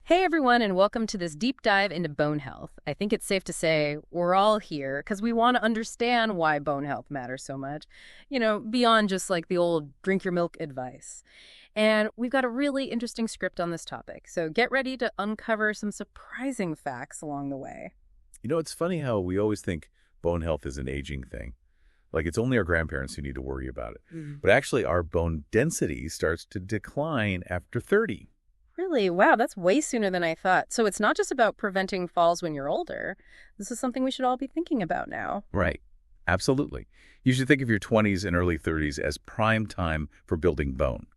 Hey everyone, and welcome to this deep dive into bone health. I think it's safe to say we're all here because we want to understand why bone health matters so much, beyond just like the old drink your milk advice. And we've got a really interesting script on this topic, so get ready to uncover some surprising facts along the way. It's funny how we always think bone health is an aging thing. Like it's only our grandparents who need to worry about it. But actually, our bone density starts to decline after 30. Really? Wow, that's way sooner than I thought. So it's not just about preventing falls when you're older. This is something we should all be thinking about now. Right. Absolutely. You should think of your 20s and early 30s as prime time for building bone.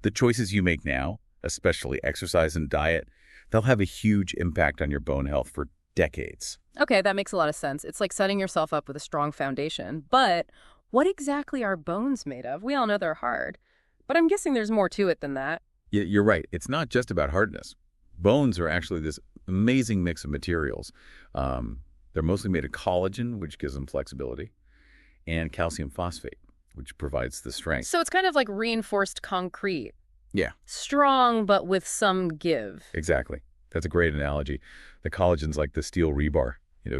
The choices you make now, especially exercise and diet, they'll have a huge impact on your bone health for decades. Okay, that makes a lot of sense. It's like setting yourself up with a strong foundation. But what exactly are bones made of? We all know they're hard. But I'm guessing there's more to it than that. You're right. It's not just about hardness. Bones are actually this amazing mix of materials. They're mostly made of collagen, which gives them flexibility, and calcium phosphate, which provides the strength. So it's kind of like reinforced concrete. Yeah, Strong, but with some give. exactly. That's a great analogy. The collagen's like the steel rebar,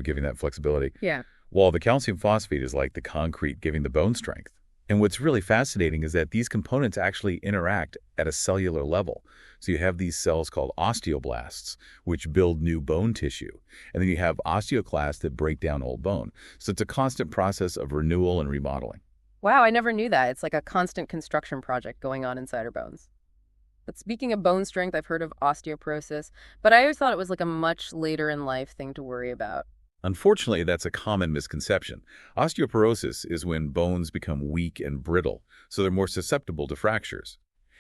giving that flexibility, Yeah. while the calcium phosphate is like the concrete giving the bone strength. And what's really fascinating is that these components actually interact at a cellular level. So you have these cells called osteoblasts, which build new bone tissue. And then you have osteoclasts that break down old bone. So it's a constant process of renewal and remodeling. Wow, I never knew that. It's like a constant construction project going on inside our bones. But speaking of bone strength, I've heard of osteoporosis, but I always thought it was like a much later in life thing to worry about. Unfortunately, that's a common misconception. Osteoporosis is when bones become weak and brittle, so they're more susceptible to fractures.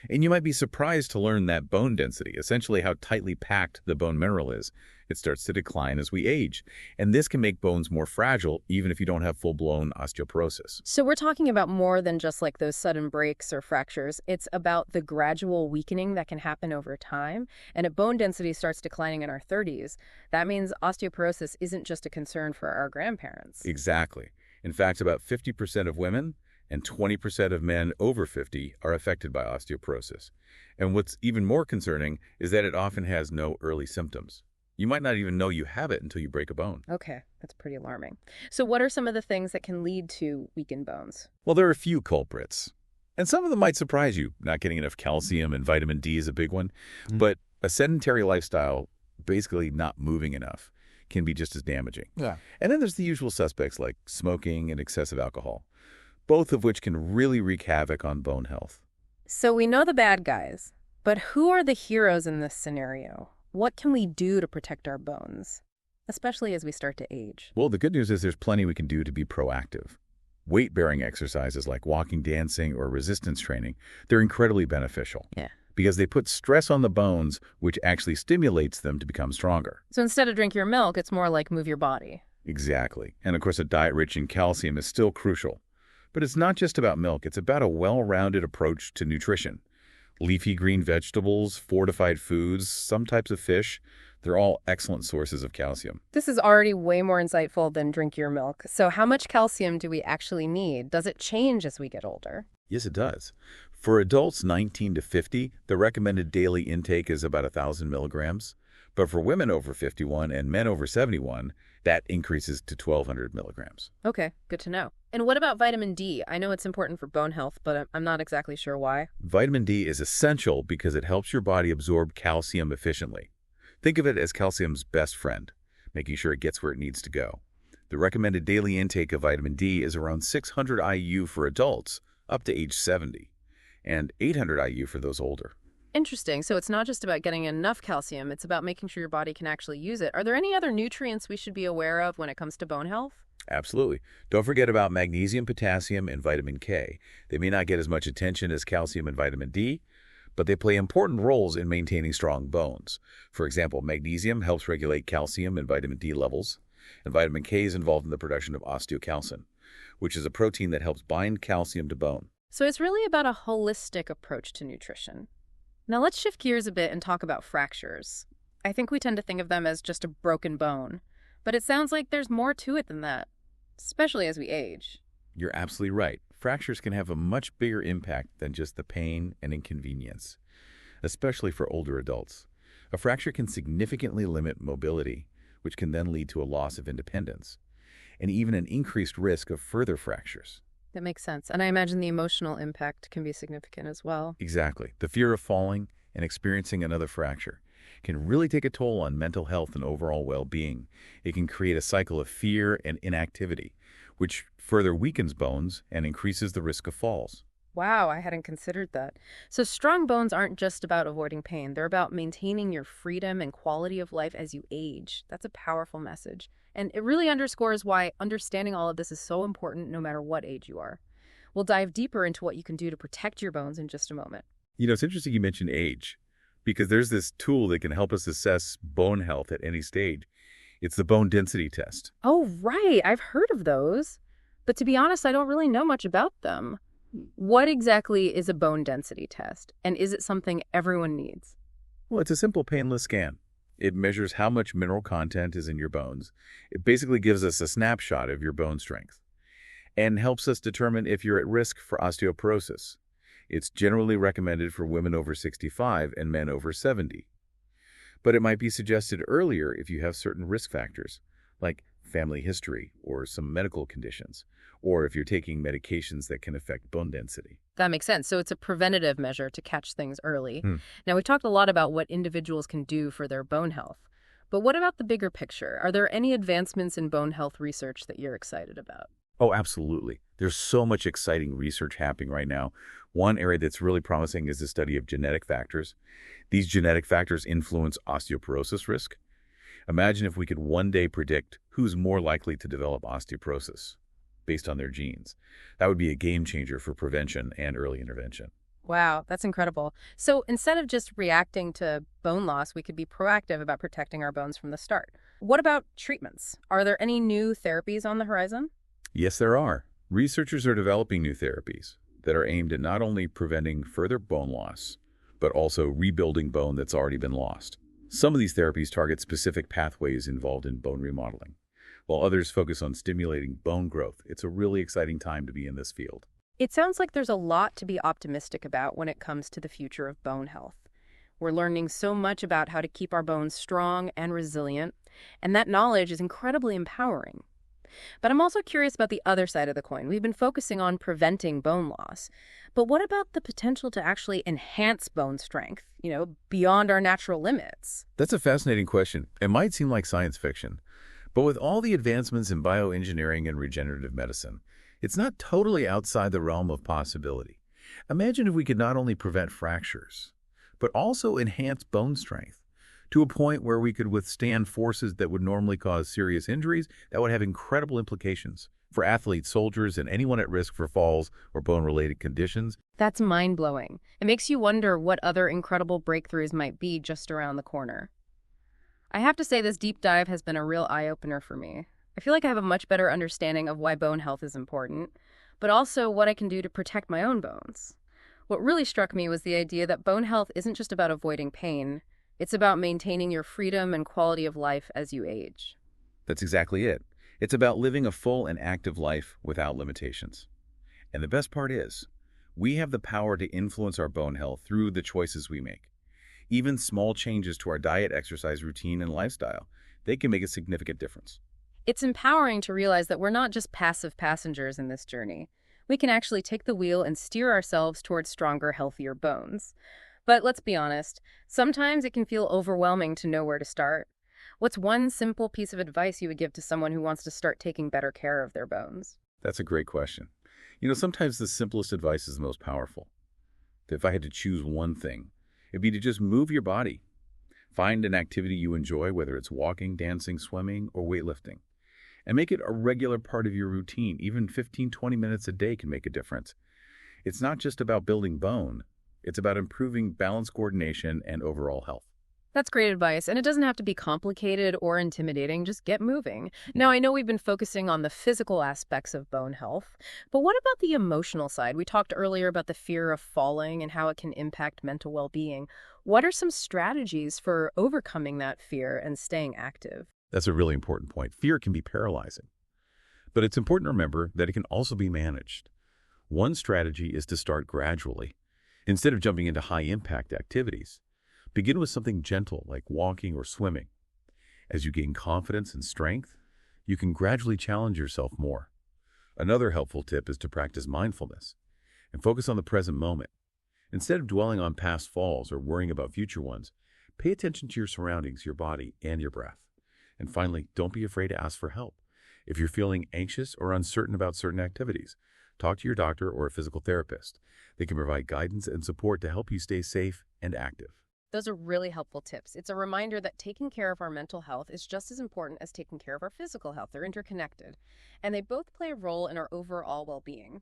And you might be surprised to learn that bone density, essentially how tightly packed the bone mineral is, it starts to decline as we age. And this can make bones more fragile even if you don't have full-blown osteoporosis. So we're talking about more than just like those sudden breaks or fractures. It's about the gradual weakening that can happen over time. And if bone density starts declining in our 30s, that means osteoporosis isn't just a concern for our grandparents. Exactly. In fact, about 50% of women and 20% of men over 50 are affected by osteoporosis. And what's even more concerning is that it often has no early symptoms. You might not even know you have it until you break a bone. Okay, that's pretty alarming. So what are some of the things that can lead to weakened bones? Well, there are a few culprits. And some of them might surprise you. Not getting enough calcium and vitamin D is a big one. But a sedentary lifestyle, basically not moving enough, can be just as damaging. Yeah. And then there's the usual suspects like smoking and excessive alcohol, both of which can really wreak havoc on bone health. So we know the bad guys, but who are the heroes in this scenario? What can we do to protect our bones, especially as we start to age? Well, the good news is there's plenty we can do to be proactive. Weight-bearing exercises like walking, dancing, or resistance training, they're incredibly beneficial. Yeah. Because they put stress on the bones, which actually stimulates them to become stronger. So instead of drink your milk, it's more like move your body. Exactly. And of course, a diet rich in calcium is still crucial. But it's not just about milk. It's about a well-rounded approach to nutrition. Leafy green vegetables, fortified foods, some types of fish, they're all excellent sources of calcium. This is already way more insightful than drink your milk. So how much calcium do we actually need? Does it change as we get older? Yes, it does. For adults 19 to 50, the recommended daily intake is about 1,000 milligrams. But for women over 51 and men over 71, that increases to 1,200 milligrams. Okay, good to know. And what about vitamin D? I know it's important for bone health, but I'm not exactly sure why. Vitamin D is essential because it helps your body absorb calcium efficiently. Think of it as calcium's best friend, making sure it gets where it needs to go. The recommended daily intake of vitamin D is around 600 IU for adults up to age 70, and 800 IU for those older. Interesting. So it's not just about getting enough calcium, it's about making sure your body can actually use it. Are there any other nutrients we should be aware of when it comes to bone health? Absolutely. Don't forget about magnesium, potassium, and vitamin K. They may not get as much attention as calcium and vitamin D, but they play important roles in maintaining strong bones. For example, magnesium helps regulate calcium and vitamin D levels, and vitamin K is involved in the production of osteocalcin, which is a protein that helps bind calcium to bone. So it's really about a holistic approach to nutrition. Now let's shift gears a bit and talk about fractures. I think we tend to think of them as just a broken bone, but it sounds like there's more to it than that, especially as we age. You're absolutely right. Fractures can have a much bigger impact than just the pain and inconvenience, especially for older adults. A fracture can significantly limit mobility, which can then lead to a loss of independence, and even an increased risk of further fractures. That makes sense. And I imagine the emotional impact can be significant as well. Exactly. The fear of falling and experiencing another fracture can really take a toll on mental health and overall well-being. It can create a cycle of fear and inactivity, which further weakens bones and increases the risk of falls. Wow, I hadn't considered that. So strong bones aren't just about avoiding pain. They're about maintaining your freedom and quality of life as you age. That's a powerful message. And it really underscores why understanding all of this is so important no matter what age you are. We'll dive deeper into what you can do to protect your bones in just a moment. It's interesting you mentioned age, because there's this tool that can help us assess bone health at any stage. It's the bone density test. Oh, right. I've heard of those. But to be honest, I don't really know much about them. What exactly is a bone density test? And is it something everyone needs? Well, it's a simple painless scan. It measures how much mineral content is in your bones. It basically gives us a snapshot of your bone strength and helps us determine if you're at risk for osteoporosis. It's generally recommended for women over 65 and men over 70. But it might be suggested earlier if you have certain risk factors, like family history or some medical conditions, or if you're taking medications that can affect bone density. That makes sense. So it's a preventative measure to catch things early. Hmm. Now, we've talked a lot about what individuals can do for their bone health. But what about the bigger picture? Are there any advancements in bone health research that you're excited about? Oh, absolutely. There's so much exciting research happening right now. One area that's really promising is the study of genetic factors. These genetic factors influence osteoporosis risk. Imagine if we could one day predict who's more likely to develop osteoporosis based on their genes. That would be a game changer for prevention and early intervention. Wow, that's incredible. So instead of just reacting to bone loss, we could be proactive about protecting our bones from the start. What about treatments? Are there any new therapies on the horizon? Yes, there are. Researchers are developing new therapies that are aimed at not only preventing further bone loss, but also rebuilding bone that's already been lost. Some of these therapies target specific pathways involved in bone remodeling, while others focus on stimulating bone growth. It's a really exciting time to be in this field. It sounds like there's a lot to be optimistic about when it comes to the future of bone health. We're learning so much about how to keep our bones strong and resilient, and that knowledge is incredibly empowering. But I'm also curious about the other side of the coin. We've been focusing on preventing bone loss. But what about the potential to actually enhance bone strength, beyond our natural limits? That's a fascinating question. It might seem like science fiction, but with all the advancements in bioengineering and regenerative medicine, it's not totally outside the realm of possibility. Imagine if we could not only prevent fractures, but also enhance bone strength to a point where we could withstand forces that would normally cause serious injuries. That would have incredible implications for athletes, soldiers, and anyone at risk for falls or bone-related conditions. That's mind-blowing. It makes you wonder what other incredible breakthroughs might be just around the corner. I have to say this deep dive has been a real eye-opener for me. I feel like I have a much better understanding of why bone health is important, but also what I can do to protect my own bones. What really struck me was the idea that bone health isn't just about avoiding pain. It's about maintaining your freedom and quality of life as you age. That's exactly it. It's about living a full and active life without limitations. And the best part is, we have the power to influence our bone health through the choices we make. Even small changes to our diet, exercise routine, and lifestyle, they can make a significant difference. It's empowering to realize that we're not just passive passengers in this journey. We can actually take the wheel and steer ourselves towards stronger, healthier bones. But let's be honest, sometimes it can feel overwhelming to know where to start. What's one simple piece of advice you would give to someone who wants to start taking better care of their bones? That's a great question. Sometimes the simplest advice is the most powerful. If I had to choose one thing, it'd be to just move your body. Find an activity you enjoy, whether it's walking, dancing, swimming, or weightlifting, and make it a regular part of your routine. Even 15-20 minutes a day can make a difference. It's not just about building bone. It's about improving balance, coordination, and overall health. That's great advice, and it doesn't have to be complicated or intimidating. Just get moving. Now, I know we've been focusing on the physical aspects of bone health, but what about the emotional side? We talked earlier about the fear of falling and how it can impact mental well-being. What are some strategies for overcoming that fear and staying active? That's a really important point. Fear can be paralyzing, but it's important to remember that it can also be managed. One strategy is to start gradually, instead of jumping into high-impact activities. Begin with something gentle like walking or swimming. As you gain confidence and strength, you can gradually challenge yourself more. Another helpful tip is to practice mindfulness and focus on the present moment. Instead of dwelling on past falls or worrying about future ones, pay attention to your surroundings, your body, and your breath. And finally, don't be afraid to ask for help. If you're feeling anxious or uncertain about certain activities, talk to your doctor or a physical therapist. They can provide guidance and support to help you stay safe and active. Those are really helpful tips. It's a reminder that taking care of our mental health is just as important as taking care of our physical health. They're interconnected, and they both play a role in our overall well-being.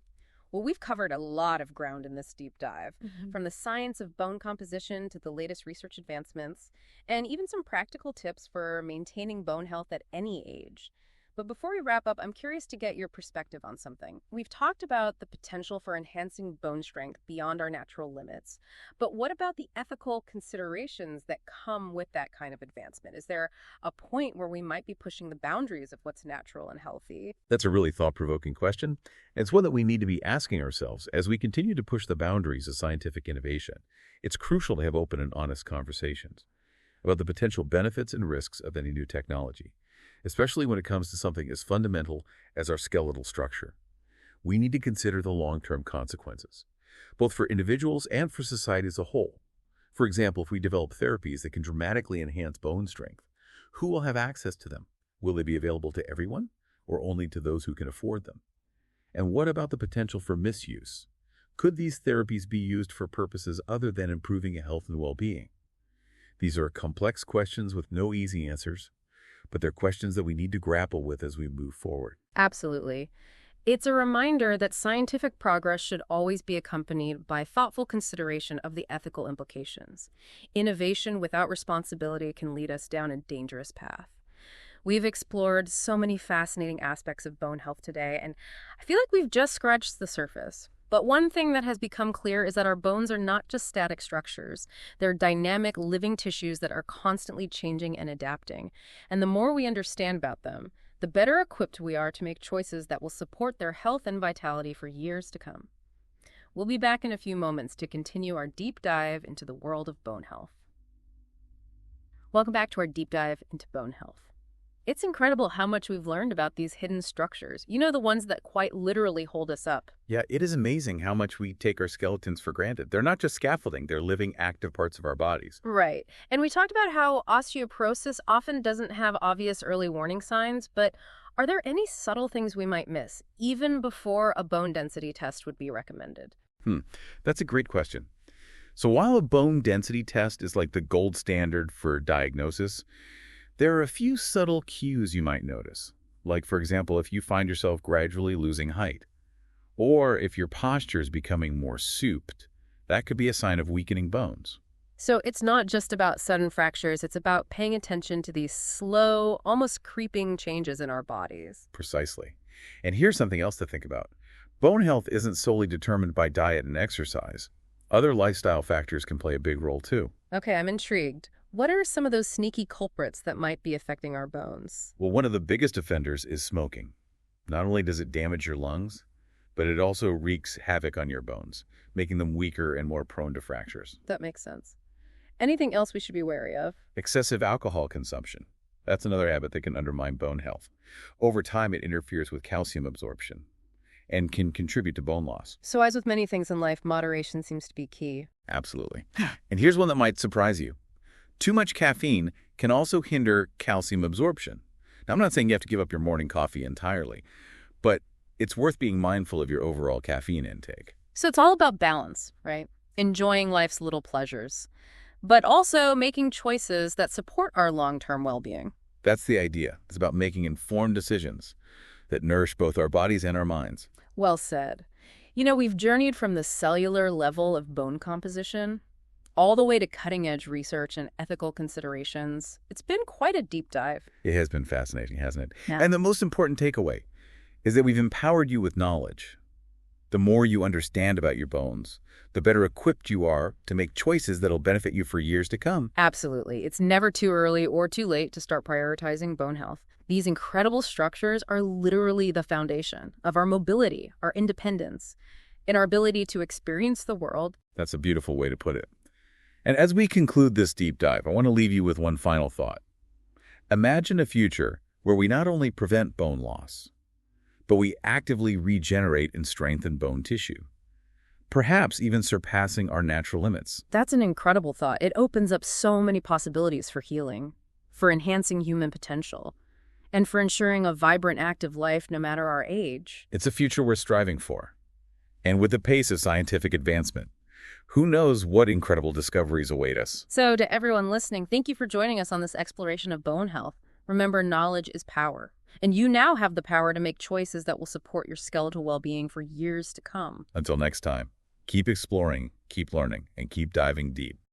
Well, we've covered a lot of ground in this deep dive, from the science of bone composition to the latest research advancements, and even some practical tips for maintaining bone health at any age. But before we wrap up, I'm curious to get your perspective on something. We've talked about the potential for enhancing bone strength beyond our natural limits, but what about the ethical considerations that come with that kind of advancement? Is there a point where we might be pushing the boundaries of what's natural and healthy? That's a really thought-provoking question. It's one that we need to be asking ourselves as we continue to push the boundaries of scientific innovation. It's crucial to have open and honest conversations about the potential benefits and risks of any new technology, especially when it comes to something as fundamental as our skeletal structure. We need to consider the long-term consequences, both for individuals and for society as a whole. For example, if we develop therapies that can dramatically enhance bone strength, who will have access to them? Will they be available to everyone, or only to those who can afford them? And what about the potential for misuse? Could these therapies be used for purposes other than improving health and well-being? These are complex questions with no easy answers, but they're questions that we need to grapple with as we move forward. Absolutely. It's a reminder that scientific progress should always be accompanied by thoughtful consideration of the ethical implications. Innovation without responsibility can lead us down a dangerous path. We've explored so many fascinating aspects of bone health today, and I feel like we've just scratched the surface. But one thing that has become clear is that our bones are not just static structures. They're dynamic, living tissues that are constantly changing and adapting. And the more we understand about them, the better equipped we are to make choices that will support their health and vitality for years to come. We'll be back in a few moments to continue our deep dive into the world of bone health. Welcome back to our deep dive into bone health. It's incredible how much we've learned about these hidden structures. You know, the ones that quite literally hold us up. Yeah, it is amazing how much we take our skeletons for granted. They're not just scaffolding, they're living, active parts of our bodies. Right. And we talked about how osteoporosis often doesn't have obvious early warning signs, but are there any subtle things we might miss, even before a bone density test would be recommended? That's a great question. So while a bone density test is like the gold standard for diagnosis, there are a few subtle cues you might notice. Like, for example, if you find yourself gradually losing height, or if your posture is becoming more souped, that could be a sign of weakening bones. So it's not just about sudden fractures, it's about paying attention to these slow, almost creeping changes in our bodies. Precisely. And here's something else to think about. Bone health isn't solely determined by diet and exercise. Other lifestyle factors can play a big role too. Okay, I'm intrigued. What are some of those sneaky culprits that might be affecting our bones? Well, one of the biggest offenders is smoking. Not only does it damage your lungs, but it also wreaks havoc on your bones, making them weaker and more prone to fractures. That makes sense. Anything else we should be wary of? Excessive alcohol consumption. That's another habit that can undermine bone health. Over time, it interferes with calcium absorption and can contribute to bone loss. So as with many things in life, moderation seems to be key. Absolutely. And here's one that might surprise you. Too much caffeine can also hinder calcium absorption. Now, I'm not saying you have to give up your morning coffee entirely, but it's worth being mindful of your overall caffeine intake. So it's all about balance, right? Enjoying life's little pleasures, but also making choices that support our long-term well-being. That's the idea. It's about making informed decisions that nourish both our bodies and our minds. Well said. You know, we've journeyed from the cellular level of bone composition all the way to cutting-edge research and ethical considerations. It's been quite a deep dive. It has been fascinating, hasn't it? Yeah. And the most important takeaway is that we've empowered you with knowledge. The more you understand about your bones, the better equipped you are to make choices that'll benefit you for years to come. Absolutely. It's never too early or too late to start prioritizing bone health. These incredible structures are literally the foundation of our mobility, our independence, and our ability to experience the world. That's a beautiful way to put it. And as we conclude this deep dive, I want to leave you with one final thought. Imagine a future where we not only prevent bone loss, but we actively regenerate and strengthen bone tissue, perhaps even surpassing our natural limits. That's an incredible thought. It opens up so many possibilities for healing, for enhancing human potential, and for ensuring a vibrant, active life no matter our age. It's a future we're striving for. And with the pace of scientific advancement, who knows what incredible discoveries await us? So to everyone listening, thank you for joining us on this exploration of bone health. Remember, knowledge is power, and you now have the power to make choices that will support your skeletal well-being for years to come. Until next time, keep exploring, keep learning, and keep diving deep.